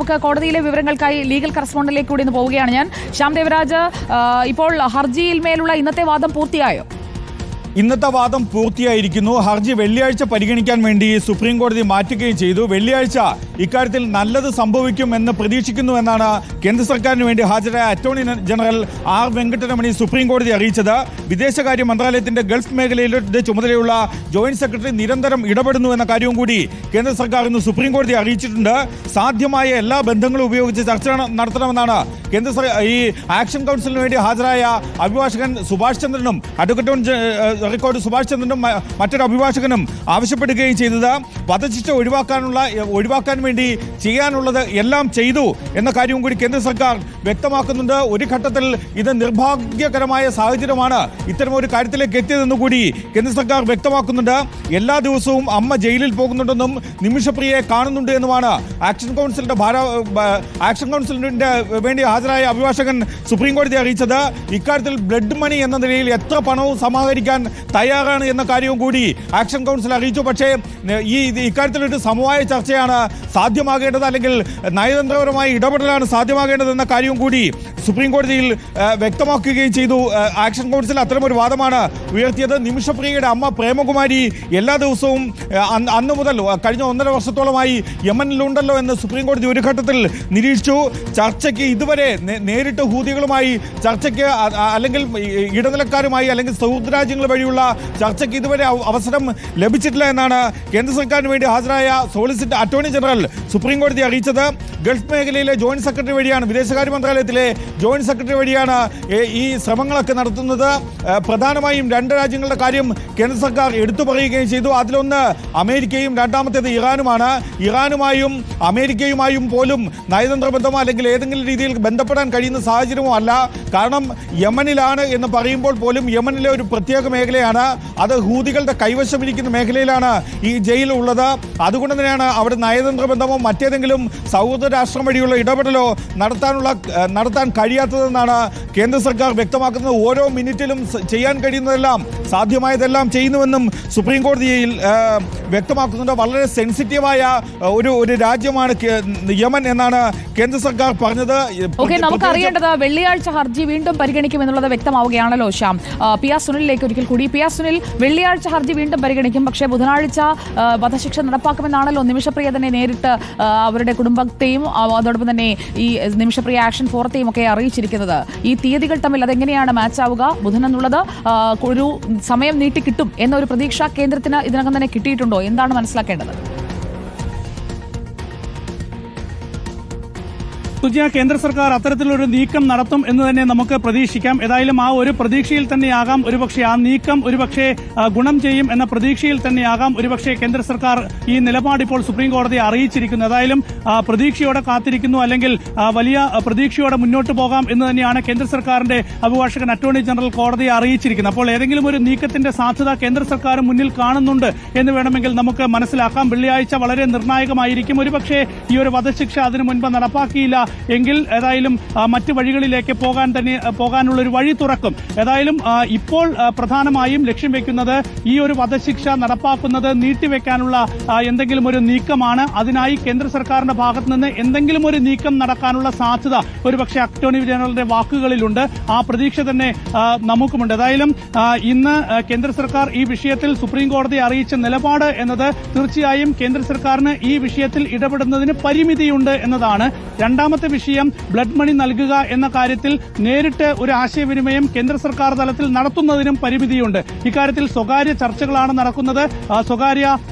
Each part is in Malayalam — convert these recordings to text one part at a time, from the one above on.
നമുക്ക് കോടതിയിലെ വിവരങ്ങൾക്കായി ലീഗൽ കറസ്പോണ്ടന്റിലേക്ക് കൂടി ഒന്ന് പോവുകയാണ് ഞാൻ. ശ്യാം ദേവരാജ്, ഇപ്പോൾ ഹർജിയിൽ മേലുള്ള ഇന്നത്തെ വാദം പൂർത്തിയായോ? ഇന്നത്തെ വാദം പൂർത്തിയായിരിക്കുന്നു. ഹർജി വെള്ളിയാഴ്ച പരിഗണിക്കാൻ വേണ്ടി സുപ്രീം കോടതി മാറ്റുകയും ചെയ്തു. വെള്ളിയാഴ്ച ഇക്കാര്യത്തിൽ നല്ലത് സംഭവിക്കുമെന്ന് പ്രതീക്ഷിക്കുന്നുവെന്നാണ് കേന്ദ്ര സർക്കാരിന് വേണ്ടി ഹാജരായ attorney general R Venkataramani supreme കോടതി അറിയിച്ചത്. വിദേശകാര്യ മന്ത്രാലയത്തിന്റെ ഗൾഫ് മേഖലയുടെ ചുമതലയുള്ള ജോയിന്റ് സെക്രട്ടറി നിരന്തരം ഇടപെടുന്നു എന്ന കാര്യവും കൂടി കേന്ദ്ര സർക്കാർ ഇന്ന് സുപ്രീം കോടതി അറിയിച്ചിട്ടുണ്ട്. സാധ്യമായ എല്ലാ ബന്ധങ്ങളും ഉപയോഗിച്ച് ചർച്ച നടത്തണമെന്നാണ് ഈ ആക്ഷൻ കൗൺസിലിന് വേണ്ടി ഹാജരായ അഭിഭാഷകൻ സുഭാഷ് ചന്ദ്രനും അഡ്വക്കേറ്റ് റെക്കോർഡ് സുഭാഷ് ചന്ദ്രനും മറ്റൊരു അഭിഭാഷകനും ആവശ്യപ്പെടുകയും ചെയ്തത് വധശിക്ഷ ഒഴിവാക്കാൻ വേണ്ടി ചെയ്യാനുള്ളത് എല്ലാം ചെയ്തു എന്ന കാര്യവും കൂടി കേന്ദ്ര സർക്കാർ വ്യക്തമാക്കുന്നുണ്ട്. ഒരു ഘട്ടത്തിൽ ഇത് നിർഭാഗ്യകരമായ സാഹചര്യമാണ് ഇത്തരമൊരു കാര്യത്തിലേക്ക് എത്തിയതെന്ന് കൂടി കേന്ദ്ര സർക്കാർ വ്യക്തമാക്കുന്നുണ്ട്. എല്ലാ ദിവസവും അമ്മ ജയിലിൽ പോകുന്നുണ്ടെന്നും നിമിഷപ്രിയയെ കാണുന്നുണ്ട് എന്നുമാണ് ആക്ഷൻ കൗൺസിലിന്റെ വേണ്ടി ഹാജരായ അഭിഭാഷകൻ സുപ്രീം കോടതി അറിയിച്ചത്. ഇക്കാര്യത്തിൽ ബ്ലഡ് മണി എന്ന നിലയിൽ എത്ര പണവും സമാഹരിക്കാൻ തയ്യാറാണ് എന്ന കാര്യവും കൂടി ആക്ഷൻ കൗൺസിൽ അറിയിച്ചു. പക്ഷേ ഇക്കാര്യത്തിലൊരു സമവായ ചർച്ചയാണ് സാധ്യമാകേണ്ടത്, അല്ലെങ്കിൽ നയതന്ത്രപരമായ ഇടപെടലാണ് സാധ്യമാകേണ്ടതെന്ന കാര്യവും കൂടി സുപ്രീം കോടതിയിൽ വ്യക്തമാക്കുകയും ചെയ്തു. ആക്ഷൻ കൗൺസിൽ അത്തരമൊരു വാദമാണ് ഉയർത്തിയത്. നിമിഷപ്രിയയുടെ അമ്മ പ്രേമകുമാരി എല്ലാ ദിവസവും അന്നു മുതൽ കഴിഞ്ഞ 1.5 വർഷത്തോളമായി യമനിലുണ്ടല്ലോ എന്ന് സുപ്രീം കോടതി ഒരു ഘട്ടത്തിൽ നിരീക്ഷിച്ചു. ചർച്ചയ്ക്ക് ഇതുവരെ നേരിട്ട് ഹൂതികളുമായി ചർച്ചയ്ക്ക് അല്ലെങ്കിൽ ഇടനിലക്കാരുമായി അല്ലെങ്കിൽ സൗദി രാജ്യങ്ങൾ വഴിയുള്ള ചർച്ചയ്ക്ക് ഇതുവരെ അവസരം ലഭിച്ചിട്ടില്ല എന്നാണ് കേന്ദ്ര സർക്കാരിന് വേണ്ടി ഹാജരായ സോളിസിറ്റർ അറ്റോർണി ജനറൽ സുപ്രീം കോടതി അറിയിച്ചത്. ഗൾഫ് മേഖലയിലെ ജോയിന്റ് സെക്രട്ടറി വഴിയാണ്, വിദേശകാര്യ മന്ത്രാലയത്തിലെ ജോയിന്റ് സെക്രട്ടറി വഴിയാണ് ഈ ശ്രമങ്ങളൊക്കെ നടത്തുന്നത്. പ്രധാനമായും 2 രാജ്യങ്ങളുടെ കാര്യം കേന്ദ്ര സർക്കാർ എടുത്തു പറയുകയും ചെയ്തു. അതിലൊന്ന് അമേരിക്കയും രണ്ടാമത്തേത് ഇറാനുമാണ്. ഇറാനുമായും അമേരിക്കയുമായും പോലും നയതന്ത്ര ബന്ധമോ അല്ലെങ്കിൽ ഏതെങ്കിലും രീതിയിൽ ബന്ധപ്പെടാൻ കഴിയുന്ന സാഹചര്യമോ അല്ല. കാരണം യമനിലാണ് എന്ന് പറയുമ്പോൾ പോലും യമനിലെ ഒരു പ്രത്യേക മേഖലയാണ്, അത് ഹൂതികളുടെ കൈവശമിരിക്കുന്ന മേഖലയിലാണ് ഈ ജയിൽ ഉള്ളത്. അതുകൊണ്ട് തന്നെയാണ് അവിടെ നയതന്ത്ര ബന്ധമോ മറ്റേതെങ്കിലും സൗദി രാഷ്ട്രം വഴിയുള്ള ഇടപെടലോ നടത്താൻ കഴിയാത്തതെന്നാണ് കേന്ദ്ര സർക്കാർ വ്യക്തമാക്കുന്നത്. ഓരോ മിനിറ്റിലും ചെയ്യാൻ കഴിയുന്നതെല്ലാം സാധ്യമായതെല്ലാം ചെയ്യുന്നുവെന്നും സുപ്രീം കോടതിയിൽ വ്യക്തമാക്കുന്നുണ്ട്. വളരെ സെൻസിറ്റീവായ ഒരു രാജ്യമാണ് യമൻ എന്നാണ് കേന്ദ്ര സർക്കാർ പറഞ്ഞത്. നമുക്ക് അറിയേണ്ടത് വെള്ളിയാഴ്ച ഹർജി വീണ്ടും പരിഗണിക്കുമെന്നുള്ളത് വ്യക്തമാവുകയാണല്ലോ ശ്യാം. പി ആർ സുനിലിലേക്ക് ഒരിക്കൽ കൂടി. പി ആർ സുനിൽ, വെള്ളിയാഴ്ച ഹർജി വീണ്ടും പരിഗണിക്കും, പക്ഷേ ബുധനാഴ്ച വധശിക്ഷ നടപ്പാക്കുമെന്നാണല്ലോ നിമിഷപ്രിയ തന്നെ നേരിട്ട് അവരുടെ കുടുംബത്തെയും അതോടൊപ്പം തന്നെ ഈ നിമിഷപ്രിയ ആക്ഷൻ ഫോറത്തെയും ഒക്കെ അറിയിച്ചിരിക്കുന്നത്. ഈ തീയതികൾ തമ്മിൽ അതെങ്ങനെയാണ് മാച്ച് ആവുക? ബുധൻ എന്നുള്ളത് ഒരു സമയം നീട്ടി കിട്ടും എന്നൊരു പ്രതീക്ഷ കേന്ദ്രത്തിന് ഇതിനകം തന്നെ കിട്ടിയിട്ടുണ്ടോ? എന്താണ് മനസ്സിലാക്കേണ്ടത്? കേന്ദ്ര സർക്കാർ അത്തരത്തിലൊരു നീക്കം നടത്തും എന്ന് തന്നെ നമുക്ക് പ്രതീക്ഷിക്കാം. ഏതായാലും ആ ഒരു പ്രതീക്ഷയിൽ തന്നെയാകാം ഒരുപക്ഷെ ആ നീക്കം ഗുണം ചെയ്യും എന്ന പ്രതീക്ഷയിൽ തന്നെയാകാം ഒരുപക്ഷെ കേന്ദ്ര സർക്കാർ ഈ നിലപാട് ഇപ്പോൾ സുപ്രീം കോടതിയെ അറിയിച്ചിരിക്കുന്നു. ഏതായാലും പ്രതീക്ഷയോടെ കാത്തിരിക്കുന്നു, അല്ലെങ്കിൽ വലിയ പ്രതീക്ഷയോടെ മുന്നോട്ട് പോകാം എന്ന് തന്നെയാണ് കേന്ദ്ര സർക്കാരിന്റെ അഭിഭാഷകൻ അറ്റോർണി ജനറൽ കോടതിയെ അറിയിച്ചിരിക്കുന്നത്. അപ്പോൾ ഏതെങ്കിലും ഒരു നീക്കത്തിന്റെ സാധ്യത കേന്ദ്ര സർക്കാർ മുന്നിൽ കാണുന്നുണ്ട് എന്ന് വേണമെങ്കിൽ നമുക്ക് മനസ്സിലാക്കാം. വെള്ളിയാഴ്ച വളരെ നിർണായകമായിരിക്കും. ഒരുപക്ഷെ ഈ ഒരു വധശിക്ഷ അതിനു മുൻപ് നടപ്പാക്കിയില്ല എങ്കിൽ ഏതായാലും മറ്റ് വഴികളിലേക്ക് പോകാനുള്ള ഒരു വഴി തുറക്കും. ഏതായാലും ഇപ്പോൾ പ്രധാനമായും ലക്ഷ്യം വെക്കുന്നത് ഈ ഒരു വധശിക്ഷ നടപ്പാക്കുന്നത് നീട്ടിവെക്കാനുള്ള എന്തെങ്കിലും ഒരു നീക്കമാണ്. അതിനായി കേന്ദ്ര സർക്കാരിന്റെ ഭാഗത്ത് നിന്ന് എന്തെങ്കിലും ഒരു നീക്കം നടക്കാനുള്ള സാധ്യത ഒരുപക്ഷെ അറ്റോർണി ജനറലിന്റെ വാക്കുകളിലുണ്ട്. ആ പ്രതീക്ഷ തന്നെ നമുക്കുമുണ്ട്. ഏതായാലും ഇന്ന് കേന്ദ്ര സർക്കാർ ഈ വിഷയത്തിൽ സുപ്രീം കോടതി അറിയിച്ച നിലപാട് എന്നത് തീർച്ചയായും കേന്ദ്ര സർക്കാരിന് ഈ വിഷയത്തിൽ ഇടപെടുന്നതിന് പരിമിതിയുണ്ട് എന്നതാണ്. രണ്ടാമത്തെ വിഷയം ബ്ലഡ് മണി നൽകുക എന്ന കാര്യത്തിൽ നേരിട്ട് ഒരു ആശയവിനിമയം കേന്ദ്ര സർക്കാർ തലത്തിൽ നടത്തുന്നതിനും പരിമിതിയുണ്ട്. ഇക്കാര്യത്തിൽ സ്വകാര്യ ചർച്ചകളാണ് നടക്കുന്നത്. സ്വകാര്യ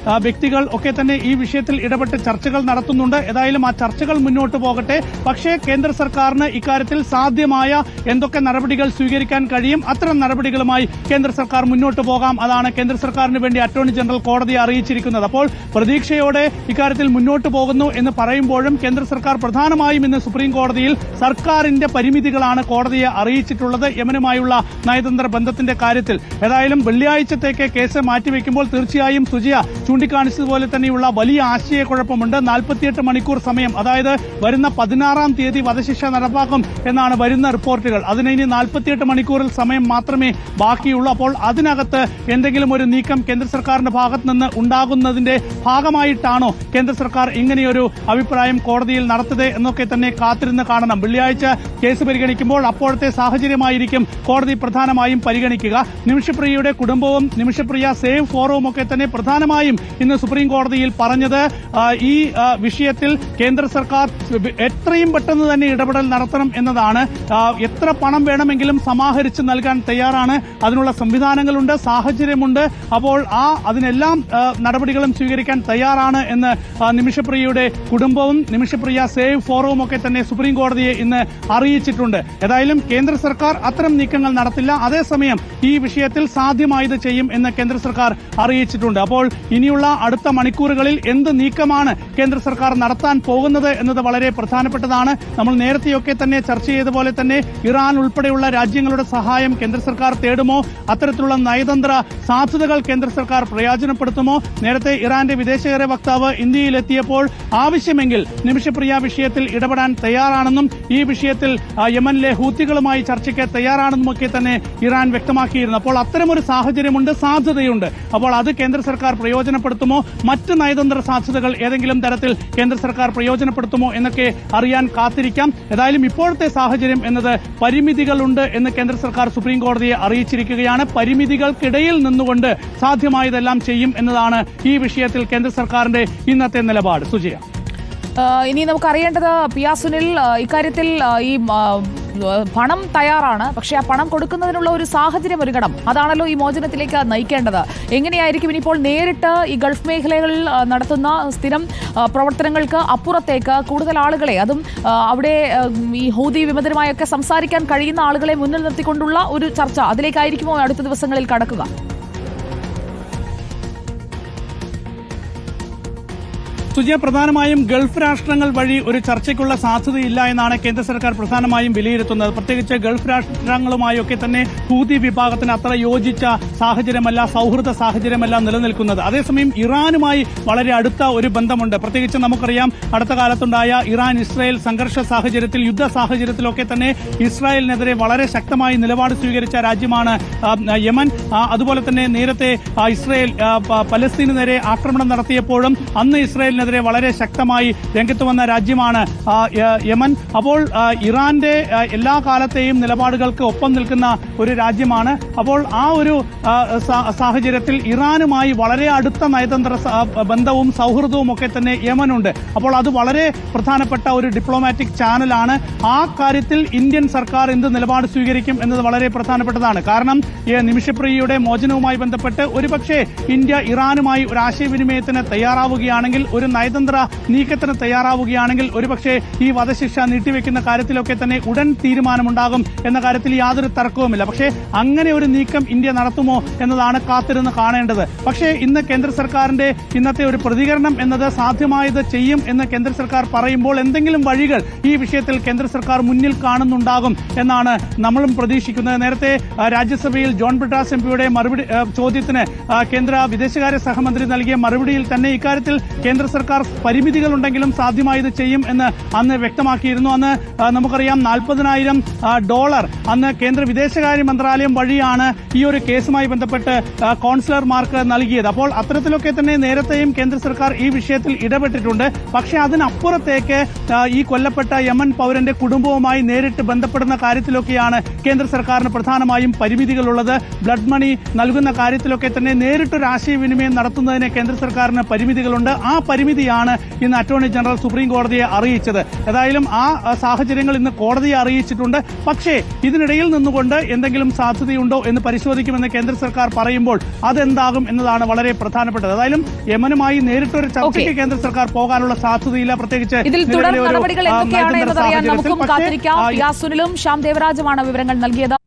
വ്യക്തികൾ ഒക്കെ തന്നെ ഈ വിഷയത്തിൽ ഇടപെട്ട് ചർച്ചകൾ നടത്തുന്നുണ്ട്. ഏതായാലും ആ ചർച്ചകൾ മുന്നോട്ട് പോകട്ടെ. പക്ഷേ കേന്ദ്ര സർക്കാരിന് ഇക്കാര്യത്തിൽ സാധ്യമായ എന്തൊക്കെ നടപടികൾ സ്വീകരിക്കാൻ കഴിയും അത്തരം നടപടികളുമായി കേന്ദ്ര സർക്കാർ മുന്നോട്ട് പോകാം. അതാണ് കേന്ദ്ര സർക്കാരിന് വേണ്ടി അറ്റോർണി ജനറൽ കോടതിയെ അറിയിച്ചിരിക്കുന്നത്. അപ്പോൾ പ്രതീക്ഷയോടെ ഇക്കാര്യത്തിൽ മുന്നോട്ട് പോകുന്നു എന്ന് പറയുമ്പോഴും കേന്ദ്ര സർക്കാർ പ്രധാനമായും ഇന്ന് സുപ്രീം കോടതിയിൽ സർക്കാരിന്റെ പരിമിതികളാണ് കോടതിയെ അറിയിച്ചിട്ടുള്ളത് യമനുമായുള്ള നയതന്ത്ര ബന്ധത്തിന്റെ കാര്യത്തിൽ. ഏതായാലും വെള്ളിയാഴ്ചത്തേക്ക് കേസ് മാറ്റിവെക്കുമ്പോൾ തീർച്ചയായും സുജിയ ചൂണ്ടിക്കാണിച്ചതുപോലെ തന്നെയുള്ള വലിയ ആശയക്കുഴപ്പമുണ്ട്. 48 മണിക്കൂർ സമയം, അതായത് വരുന്ന 16-ാം തീയതി വധശിക്ഷ നടപ്പാക്കും എന്നാണ് വരുന്ന റിപ്പോർട്ടുകൾ. അതിന് ഇനി 48 മണിക്കൂറിൽ സമയം മാത്രമേ ബാക്കിയുള്ളൂ. അപ്പോൾ അതിനകത്ത് എന്തെങ്കിലും ഒരു നീക്കം കേന്ദ്ര സർക്കാരിന്റെ ഭാഗത്ത് നിന്ന് ഉണ്ടാകുന്നതിന്റെ ഭാഗമായിട്ടാണോ കേന്ദ്ര സർക്കാർ ഇങ്ങനെയൊരു അഭിപ്രായം കോടതിയിൽ നടത്തുന്നത് എന്നൊക്കെ തന്നെ കാത്തിരുന്ന് കാണണം. വെള്ളിയാഴ്ച കേസ് പരിഗണിക്കുമ്പോൾ അപ്പോഴത്തെ സാഹചര്യമായിരിക്കും കോടതി പ്രധാനമായും പരിഗണിക്കുക. നിമിഷപ്രിയയുടെ കുടുംബവും നിമിഷപ്രിയ സേവ് ഫോറവും ഒക്കെ തന്നെ പ്രധാനമായും ഇന്ന് സുപ്രീം കോടതിയിൽ പറഞ്ഞത് ഈ വിഷയത്തിൽ കേന്ദ്ര സർക്കാർ എത്രയും പെട്ടെന്ന് തന്നെ ഇടപെടൽ നടത്തണം എന്നതാണ്. എത്ര പണം വേണമെങ്കിലും സമാഹരിച്ച് നൽകാൻ തയ്യാറാണ്, അതിനുള്ള സംവിധാനങ്ങളുണ്ട്, സാഹചര്യമുണ്ട്. അപ്പോൾ അതിനെല്ലാം നടപടികളും സ്വീകരിക്കാൻ തയ്യാറാണ് എന്ന് നിമിഷപ്രിയയുടെ കുടുംബവും നിമിഷപ്രിയ സേവ് ഫോറവും ഒക്കെ തന്നെ സുപ്രീം കോടതിയെ ഇന്ന് അറിയിച്ചിട്ടുണ്ട്. ഏതായാലും കേന്ദ്ര സർക്കാർ അത്തരം നീക്കങ്ങൾ നടത്തില്ല, അതേസമയം ഈ വിഷയത്തിൽ സാധ്യമായത് ചെയ്യും എന്ന് കേന്ദ്ര സർക്കാർ അറിയിച്ചിട്ടുണ്ട്. അപ്പോൾ ഇനിയുള്ള അടുത്ത മണിക്കൂറുകളിൽ എന്ത് നീക്കമാണ് കേന്ദ്ര സർക്കാർ നടത്താൻ പോകുന്നത് എന്നത് വളരെ പ്രധാനപ്പെട്ടതാണ്. നമ്മൾ നേരത്തെയൊക്കെ തന്നെ ചർച്ച ചെയ്ത പോലെ തന്നെ ഇറാൻ ഉൾപ്പെടെയുള്ള രാജ്യങ്ങളുടെ സഹായം കേന്ദ്ര സർക്കാർ തേടുമോ, അത്തരത്തിലുള്ള നയതന്ത്ര സാധ്യതകൾ കേന്ദ്ര സർക്കാർ പ്രയോജനപ്പെടുത്തുമോ? നേരത്തെ ഇറാന്റെ വിദേശകാര്യ വക്താവ് ഇന്ത്യയിലെത്തിയപ്പോൾ ആവശ്യമെങ്കിൽ നിമിഷപ്രിയ വിഷയത്തിൽ ഇടപെടാൻ തയ്യാറാണെന്നും ഈ വിഷയത്തിൽ യമനിലെ ഹൂത്തികളുമായി ചർച്ചയ്ക്ക് തയ്യാറാണെന്നുമൊക്കെ തന്നെ ഇറാൻ വ്യക്തമാക്കിയിരുന്നു. അപ്പോൾ അത്തരമൊരു സാഹചര്യമുണ്ട്, സാധ്യതയുണ്ട്. അപ്പോൾ അത് കേന്ദ്ര സർക്കാർ പ്രയോജനപ്പെടുത്തുമോ, മറ്റ് നയതന്ത്ര സാധ്യതകൾ ഏതെങ്കിലും തരത്തിൽ കേന്ദ്ര സർക്കാർ പ്രയോജനപ്പെടുത്തുമോ എന്നൊക്കെ അറിയാൻ കാത്തിരിക്കാം. ഏതായാലും ഇപ്പോഴത്തെ സാഹചര്യം എന്നത് പരിമിതികളുണ്ട് എന്ന് കേന്ദ്ര സർക്കാർ സുപ്രീം കോടതിയെ അറിയിച്ചിരിക്കുകയാണ്. പരിമിതികൾക്കിടയിൽ നിന്നുകൊണ്ട് സാധ്യമായതെല്ലാം ചെയ്യും എന്നതാണ് ഈ വിഷയത്തിൽ കേന്ദ്ര സർക്കാരിന്റെ ഇന്നത്തെ നിലപാട്. സുജയ, ഇനി നമുക്ക് അറിയേണ്ടത് പിയാ സുനിൽ ഇക്കാര്യത്തിൽ ഈ പണം തയ്യാറാണ്, പക്ഷേ ആ പണം കൊടുക്കുന്നതിനുള്ള ഒരു സാഹചര്യം ഒരുക്കണം. അതാണല്ലോ ഈ മോചനത്തിലേക്ക് നയിക്കേണ്ടത്. എങ്ങനെയായിരിക്കും ഇനിയിപ്പോൾ നേരിട്ട് ഈ ഗൾഫ് മേഖലകളിൽ നടത്തുന്ന സ്ഥിരം പ്രവർത്തനങ്ങൾക്ക് അപ്പുറത്തേക്ക് കൂടുതൽ ആളുകളെ, അതും അവിടെ ഈ ഹൂതി വിമതരുമായൊക്കെ സംസാരിക്കാൻ കഴിയുന്ന ആളുകളെ മുന്നിൽ നിർത്തിക്കൊണ്ടുള്ള ഒരു ചർച്ച, അതിലേക്കായിരിക്കുമോ അടുത്ത ദിവസങ്ങളിൽ കടക്കുക? സുജയ, പ്രധാനമായും ഗൾഫ് രാഷ്ട്രങ്ങൾ വഴി ഒരു ചർച്ചയ്ക്കുള്ള സാധ്യതയില്ല എന്നാണ് കേന്ദ്ര സർക്കാർ പ്രധാനമായും വിലയിരുത്തുന്നത്. പ്രത്യേകിച്ച് ഗൾഫ് രാഷ്ട്രങ്ങളുമായൊക്കെ തന്നെ ഹൂതി വിഭാഗത്തിന് അത്ര യോജിച്ച സാഹചര്യമല്ല, സൌഹൃദ സാഹചര്യമല്ല നിലനിൽക്കുന്നത്. അതേസമയം ഇറാനുമായി വളരെ അടുത്ത ഒരു ബന്ധമുണ്ട്. പ്രത്യേകിച്ച് നമുക്കറിയാം, അടുത്ത കാലത്തുണ്ടായ ഇറാൻ ഇസ്രായേൽ സംഘർഷ സാഹചര്യത്തിൽ, യുദ്ധ സാഹചര്യത്തിലൊക്കെ തന്നെ ഇസ്രായേലിനെതിരെ വളരെ ശക്തമായി നിലപാട് സ്വീകരിച്ച രാജ്യമാണ് യമൻ. അതുപോലെ തന്നെ നേരത്തെ ഇസ്രായേൽ പലസ്തീന് നേരെ ആക്രമണം നടത്തിയപ്പോഴും അന്ന് ഇസ്രായേലിന് വളരെ ശക്തമായി രംഗത്ത് വന്ന രാജ്യമാണ് യമൻ. അപ്പോൾ ഇറാന്റെ എല്ലാ കാലത്തെയും നിലപാടുകൾക്ക് ഒപ്പം നിൽക്കുന്ന ഒരു രാജ്യമാണ്. അപ്പോൾ ആ ഒരു സാഹചര്യത്തിൽ ഇറാനുമായി വളരെ അടുത്ത നയതന്ത്ര ബന്ധവും സൌഹൃദവും ഒക്കെ തന്നെ യമനുണ്ട്. അപ്പോൾ അത് വളരെ പ്രധാനപ്പെട്ട ഒരു ഡിപ്ലോമാറ്റിക് ചാനലാണ്. ആ കാര്യത്തിൽ ഇന്ത്യൻ സർക്കാർ എന്ത് നിലപാട് സ്വീകരിക്കും എന്നത് വളരെ പ്രധാനപ്പെട്ടതാണ്. കാരണം നിമിഷപ്രിയയുടെ മോചനവുമായി ബന്ധപ്പെട്ട് ഒരുപക്ഷെ ഇന്ത്യ ഇറാനുമായി ഒരു ആശയവിനിമയത്തിന് തയ്യാറാവുകയാണെങ്കിൽ, ഒരു നയതന്ത്ര നീക്കത്തിന് തയ്യാറാവുകയാണെങ്കിൽ ഒരുപക്ഷെ ഈ വധശിക്ഷ നീട്ടിവെക്കുന്ന കാര്യത്തിലൊക്കെ തന്നെ ഉടൻ തീരുമാനമുണ്ടാകും എന്ന കാര്യത്തിൽ യാതൊരു തർക്കവുമില്ല. പക്ഷേ അങ്ങനെ ഒരു നീക്കം ഇന്ത്യ നടത്തുമോ എന്നതാണ് കാത്തിരുന്ന് കാണേണ്ടത്. പക്ഷേ ഇന്ന് കേന്ദ്ര സർക്കാരിന്റെ ഇന്നത്തെ ഒരു പ്രതികരണം എന്നത് സാധ്യമായത് ചെയ്യും എന്ന് കേന്ദ്ര സർക്കാർ പറയുമ്പോൾ എന്തെങ്കിലും വഴികൾ ഈ വിഷയത്തിൽ കേന്ദ്ര സർക്കാർ മുന്നിൽ കാണുന്നുണ്ടാകും എന്നാണ് നമ്മളും പ്രതീക്ഷിക്കുന്നത്. നേരത്തെ രാജ്യസഭയിൽ ജോൺ ബ്രിട്ടാസ് എംപിയുടെ മറുപടി ചോദ്യത്തിന് കേന്ദ്ര വിദേശകാര്യ സഹമന്ത്രി നൽകിയ മറുപടിയിൽ തന്നെ ഇക്കാര്യത്തിൽ കേന്ദ്ര സർക്കാർ പരിമിതികളുണ്ടെങ്കിലും സാധ്യമായത് ചെയ്യും എന്ന് അന്ന് വ്യക്തമാക്കിയിരുന്നു. അന്ന് നമുക്കറിയാം $40,000 അന്ന് കേന്ദ്ര വിദേശകാര്യ മന്ത്രാലയം വഴിയാണ് ഈ ഒരു കേസുമായി ബന്ധപ്പെട്ട് കോൺസുലർമാർക്ക് നൽകിയത്. അപ്പോൾ അത്തരത്തിലൊക്കെ തന്നെ നേരത്തെയും കേന്ദ്ര സർക്കാർ ഈ വിഷയത്തിൽ ഇടപെട്ടിട്ടുണ്ട്. പക്ഷേ അതിനപ്പുറത്തേക്ക് ഈ കൊല്ലപ്പെട്ട യമൻ പൌരന്റെ കുടുംബവുമായി നേരിട്ട് ബന്ധപ്പെടുന്ന കാര്യത്തിലൊക്കെയാണ് കേന്ദ്ര സർക്കാരിന് പ്രധാനമായും പരിമിതികളുള്ളത്. ബ്ലഡ് മണി നൽകുന്ന കാര്യത്തിലൊക്കെ തന്നെ നേരിട്ടൊരു ആശയവിനിമയം നടത്തുന്നതിന് കേന്ദ്ര സർക്കാരിന് പരിമിതികളുണ്ട്. ആ പരിമിതിയാണ് ഇന്ന് അറ്റോർണി ജനറൽ സുപ്രീം കോടതിയെ അറിയിച്ചത്. ഏതായാലും ആ സാഹചര്യങ്ങൾ ഇന്ന് കോടതിയെ അറിയിച്ചിട്ടുണ്ട്. പക്ഷേ ഇതിനിടയിൽ നിന്നുകൊണ്ട് എന്തെങ്കിലും സാധ്യതയുണ്ടോ എന്ന് പരിശോധിക്കുമെന്ന് കേന്ദ്ര സർക്കാർ പറയുമ്പോൾ അതെന്താകും എന്നതാണ് വളരെ പ്രധാനപ്പെട്ടത്. ഏതായാലും യമനുമായി നേരിട്ടൊരു ചർച്ചയ്ക്ക് കേന്ദ്ര സർക്കാർ പോകാനുള്ള സാധ്യതയില്ല. പ്രത്യേകിച്ച് ഇതിൽ തുടർ നടപടികൾ എന്തൊക്കെയാണ് എന്നതറിയാൻ നമുക്കും കാത്തിരിക്കാം. പിയാ സുനിലും ശ്യാം ദേവരാജുമാണ് വിവരങ്ങൾ നൽകിയത്.